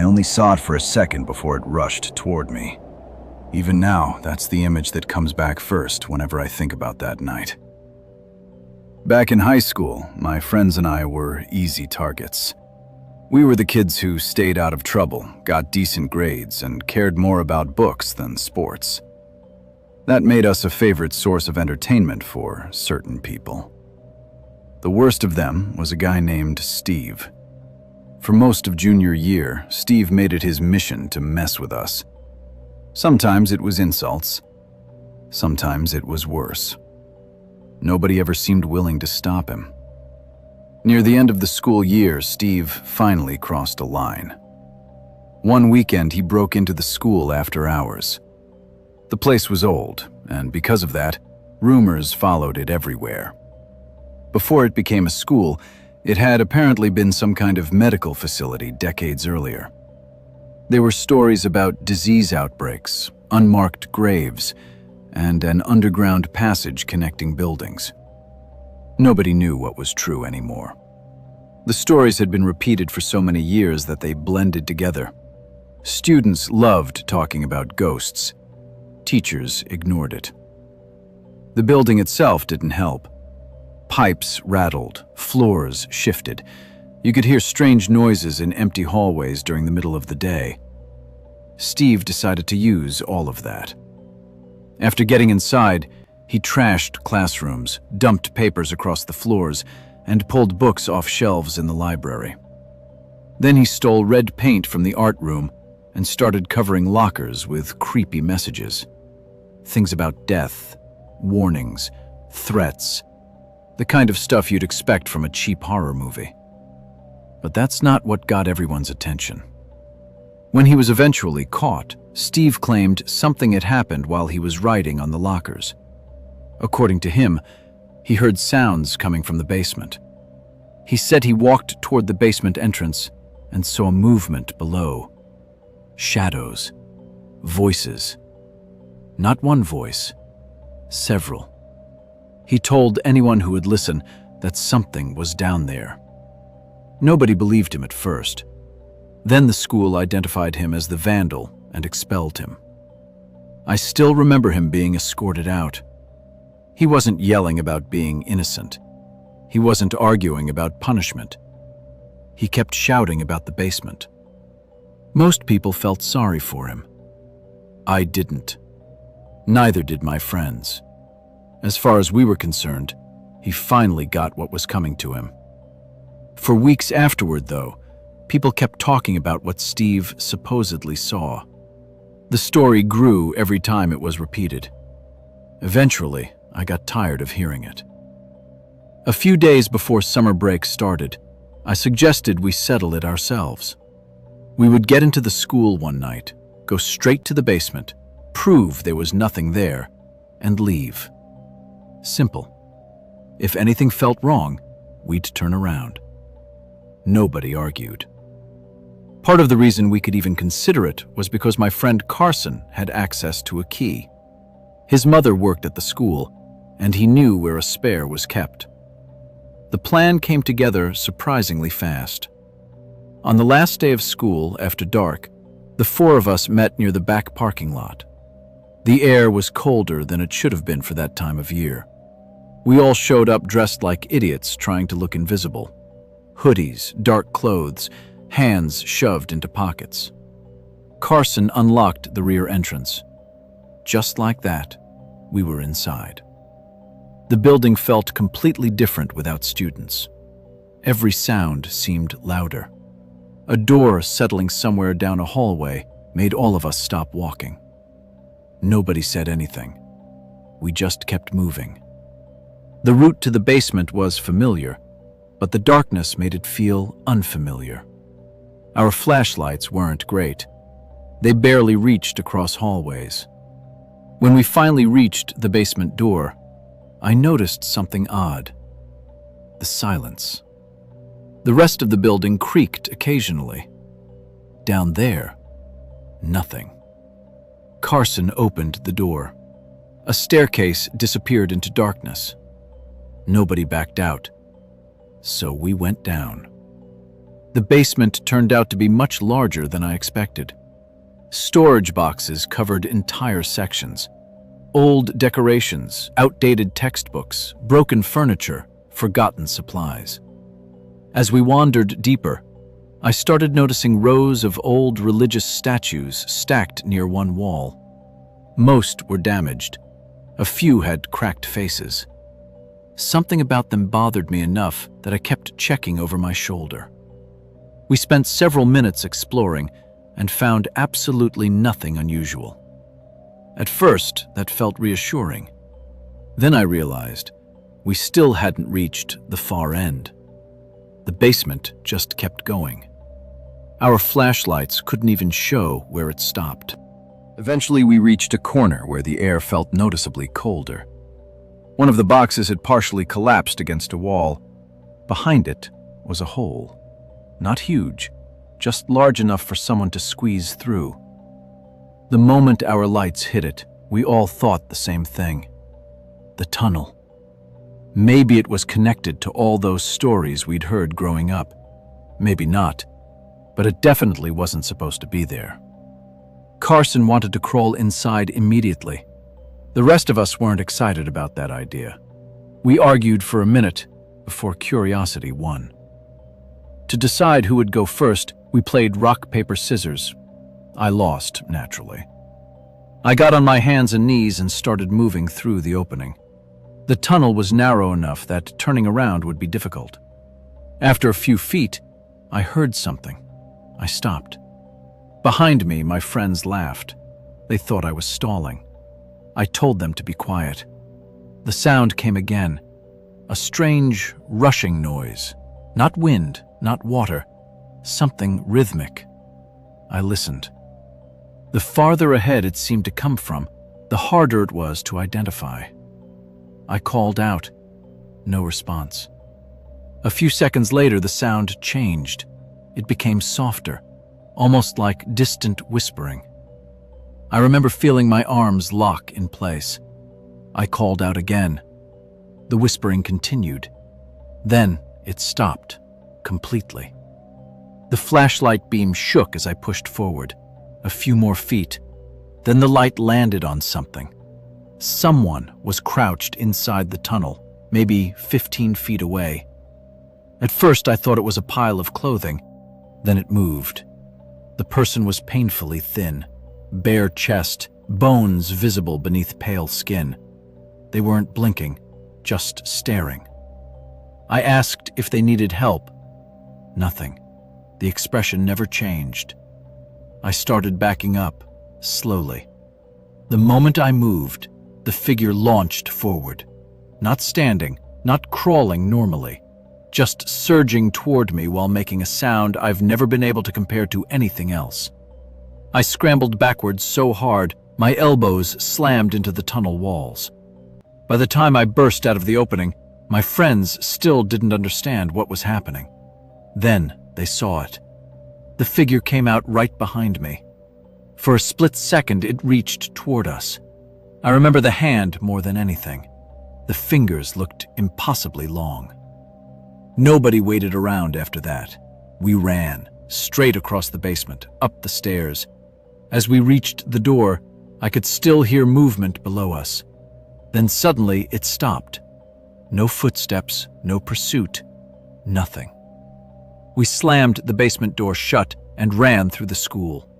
only saw it for a second before it rushed toward me. Even now, that's the image that comes back first whenever I think about that night. Back in high school, my friends and I were easy targets. We were the kids who stayed out of trouble, got decent grades, and cared more about books than sports. That made us a favorite source of entertainment for certain people. The worst of them was a guy named Steve. For most of junior year, Steve made it his mission to mess with us. Sometimes it was insults. Sometimes it was worse. Nobody ever seemed willing to stop him. Near the end of the school year, Steve finally crossed a line. One weekend, he broke into the school after hours. The place was old, and because of that, rumors followed it everywhere. Before it became a school, it had apparently been some kind of medical facility decades earlier. There were stories about disease outbreaks, unmarked graves, and an underground passage connecting buildings. Nobody knew what was true anymore. The stories had been repeated for so many years that they blended together. Students loved talking about ghosts. Teachers ignored it. The building itself didn't help. Pipes rattled, floors shifted. You could hear strange noises in empty hallways during the middle of the day. Steve decided to use all of that. After getting inside, he trashed classrooms, dumped papers across the floors, and pulled books off shelves in the library. Then he stole red paint from the art room and started covering lockers with creepy messages. Things about death, warnings, threats, the kind of stuff you'd expect from a cheap horror movie. But that's not what got everyone's attention. When he was eventually caught, Steve claimed something had happened while he was writing on the lockers. According to him, he heard sounds coming from the basement. He said he walked toward the basement entrance and saw movement below. Shadows, voices. Not one voice, several. He told anyone who would listen that something was down there. Nobody believed him at first. Then the school identified him as the vandal and expelled him. I still remember him being escorted out. He wasn't yelling about being innocent. He wasn't arguing about punishment. He kept shouting about the basement. Most people felt sorry for him. I didn't. Neither did my friends. As far as we were concerned, he finally got what was coming to him. For weeks afterward, though, people kept talking about what Steve supposedly saw. The story grew every time it was repeated. Eventually, I got tired of hearing it. A few days before summer break started, I suggested we settle it ourselves. We would get into the school one night, go straight to the basement, prove there was nothing there, and leave. Simple. If anything felt wrong, we'd turn around. Nobody argued. Part of the reason we could even consider it was because my friend Carson had access to a key. His mother worked at the school, and he knew where a spare was kept. The plan came together surprisingly fast. On the last day of school, after dark, the four of us met near the back parking lot. The air was colder than it should have been for that time of year. We all showed up dressed like idiots trying to look invisible. Hoodies, dark clothes, hands shoved into pockets. Carson unlocked the rear entrance. Just like that, we were inside. The building felt completely different without students. Every sound seemed louder. A door settling somewhere down a hallway made all of us stop walking. Nobody said anything. We just kept moving. The route to the basement was familiar, but the darkness made it feel unfamiliar. Our flashlights weren't great. They barely reached across hallways. When we finally reached the basement door, I noticed something odd. The silence. The rest of the building creaked occasionally. Down there, nothing. Carson opened the door. A staircase disappeared into darkness. Nobody backed out, so we went down. The basement turned out to be much larger than I expected. Storage boxes covered entire sections. Old decorations, outdated textbooks, broken furniture, forgotten supplies. As we wandered deeper, I started noticing rows of old religious statues stacked near one wall. Most were damaged. A few had cracked faces. Something about them bothered me enough that I kept checking over my shoulder. We spent several minutes exploring and found absolutely nothing unusual. At first, that felt reassuring. Then I realized we still hadn't reached the far end. The basement just kept going. Our flashlights couldn't even show where it stopped. Eventually, we reached a corner where the air felt noticeably colder. One of the boxes had partially collapsed against a wall. Behind it was a hole. Not huge, just large enough for someone to squeeze through. The moment our lights hit it, we all thought the same thing. The tunnel. Maybe it was connected to all those stories we'd heard growing up. Maybe not, but it definitely wasn't supposed to be there. Carson wanted to crawl inside immediately. The rest of us weren't excited about that idea. We argued for a minute before curiosity won. To decide who would go first, we played rock, paper, scissors. I lost, naturally. I got on my hands and knees and started moving through the opening. The tunnel was narrow enough that turning around would be difficult. After a few feet, I heard something. I stopped. Behind me, my friends laughed. They thought I was stalling. I told them to be quiet. The sound came again. A strange, rushing noise. Not wind, not water. Something rhythmic. I listened. The farther ahead it seemed to come from, the harder it was to identify. I called out. No response. A few seconds later, the sound changed. It became softer, almost like distant whispering. I remember feeling my arms lock in place. I called out again. The whispering continued. Then it stopped, completely. The flashlight beam shook as I pushed forward. A few more feet. Then the light landed on something. Someone was crouched inside the tunnel, maybe 15 feet away. At first, I thought it was a pile of clothing. Then it moved. The person was painfully thin, bare chest, bones visible beneath pale skin. They weren't blinking, just staring. I asked if they needed help. Nothing. The expression never changed. I started backing up, slowly. The moment I moved, the figure launched forward. Not standing, not crawling normally, just surging toward me while making a sound I've never been able to compare to anything else. I scrambled backwards so hard, my elbows slammed into the tunnel walls. By the time I burst out of the opening, my friends still didn't understand what was happening. Then they saw it. The figure came out right behind me. For a split second, it reached toward us. I remember the hand more than anything. The fingers looked impossibly long. Nobody waited around after that. We ran, straight across the basement, up the stairs. As we reached the door, I could still hear movement below us. Then suddenly it stopped. No footsteps, no pursuit, nothing. We slammed the basement door shut and ran through the school.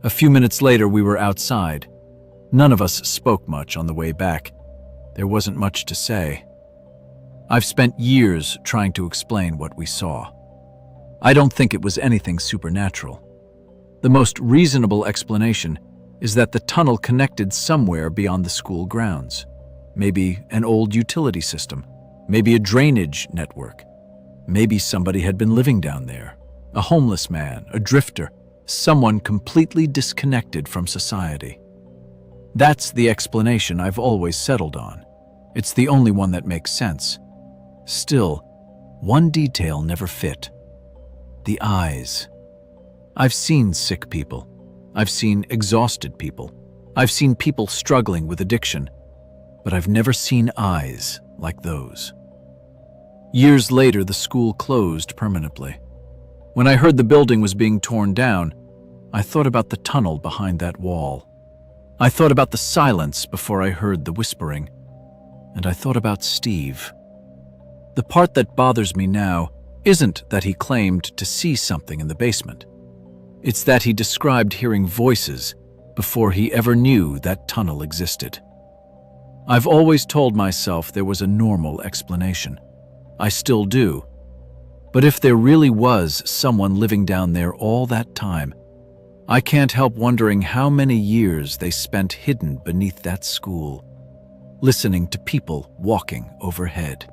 A few minutes later, we were outside. None of us spoke much on the way back. There wasn't much to say. I've spent years trying to explain what we saw. I don't think it was anything supernatural. The most reasonable explanation is that the tunnel connected somewhere beyond the school grounds. Maybe an old utility system, maybe a drainage network. Maybe somebody had been living down there. A homeless man, a drifter, someone completely disconnected from society. That's the explanation I've always settled on. It's the only one that makes sense. Still, one detail never fit. The eyes. I've seen sick people. I've seen exhausted people. I've seen people struggling with addiction. But I've never seen eyes like those. Years later, the school closed permanently. When I heard the building was being torn down, I thought about the tunnel behind that wall. I thought about the silence before I heard the whispering. And I thought about Steve. The part that bothers me now isn't that he claimed to see something in the basement. It's that he described hearing voices before he ever knew that tunnel existed. I've always told myself there was a normal explanation. I still do. But if there really was someone living down there all that time, I can't help wondering how many years they spent hidden beneath that school, listening to people walking overhead.